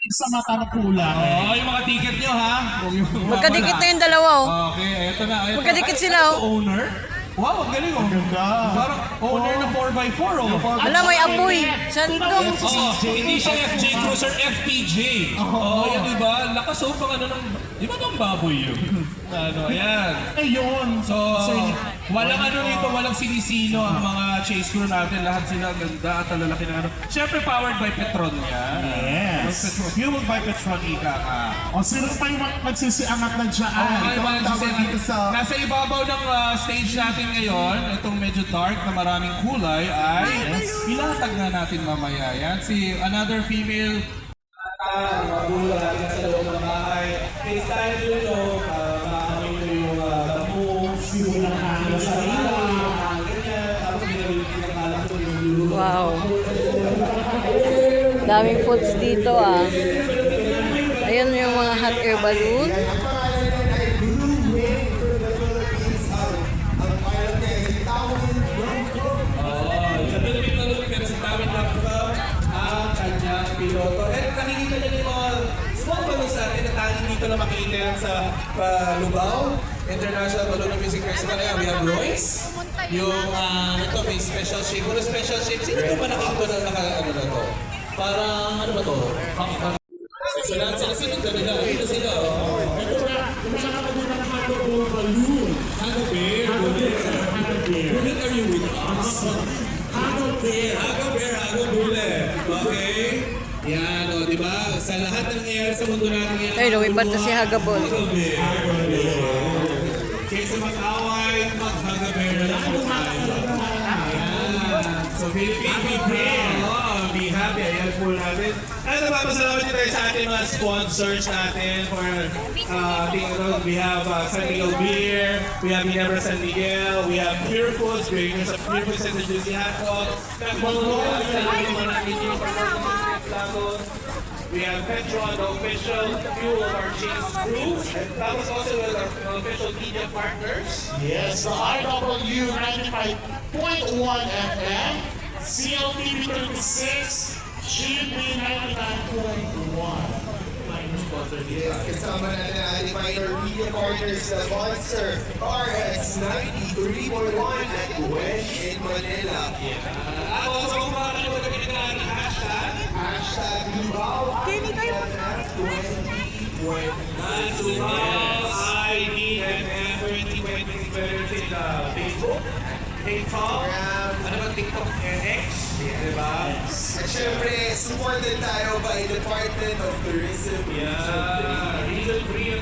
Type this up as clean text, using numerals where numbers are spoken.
sa mata na pula. Oh, yung mga ticket nyo ha. Magkadikit na yung dalawa, oh. Okay, eto na. Eto. Magkadikit Ay, sila, ito, oh. Owner? Wow, ang galing oh. Ganda. Parang owner na 4x4 oh. Ala, may apoy. Sandong. Oo, hindi siya FJ Cruiser, FPJ. Oo, yan diba? Lakas oh, pang ano ng... Di ba bang baboy yun? Ano, ayan. Ayun. So, walang ano nito, walang sinisino ang mga chase crew natin. Lahat sila ganda at lalaki na ano. Siyempre, powered by Petron yan. Yes. Fueled by Petron, ika ka. O sino pa yung magsisiangat na dyan? Ay, Ito ang tawag dito sa... Nasa ibabaw ng stage natin ngayon, itong medyo dark na maraming kulay ay ilatag na natin mamaya. Yan, si another female magulo natin sa loob ng bahay. It's time to know, makakamit ko yung damo, yung hanggang sa ilang, ganyan, tapos pinagkakalat ko yung lulo. Wow. Daming foods dito, ah. Ayan yung mga hot air balloon. Piloto. At nakikita niyo yung mga small balloons natin na tanging dito na makikita yan sa Lubao International Balloon Music Festival. Ayan, we have Royce. Yung ito may special shape. Kung special shape, sino ito ba nakakito na ano na to? Parang ano ba to? So lahat sila sinunod ka nila. Ito sila. Ito na, nakakabuna ng hot-air balloon. Hagabear. Bullet, are you with us? Hagabear. Okay? Yan, o, di ba? Sa lahat ng nangyayari sa mundo natin yan. Ay, lumipad na si Hagabol. Kaysa mag-away, mag-hagabear na lang po tayo. Ayan. So, Philippine people, be happy. Ayan po natin. At napapasalamat din tayo sa ating mga sponsors natin for we have San Miguel Beer, we have Ginebra San Miguel, we have Pure Foods, creators of Pure Foods and the Juicy Hot Dog, we have Petron, the official fuel of our Chase crew. That was also with our official media partners. Yes, the IW 95.1 FM, CLTV 36, GMB 99.1. Yes, kasama natin ang ating minor media partners na Monster, RX 93.1 at Gwen in Manila. Ako sa kung makakalimutan na kinitaan ng hashtag Lubao Lubao IDNF 2020 sa Facebook, TikTok, ano ba TikTok X? Diba? At syempre, supported tayo by Department of Tourism. Yeah, Region 3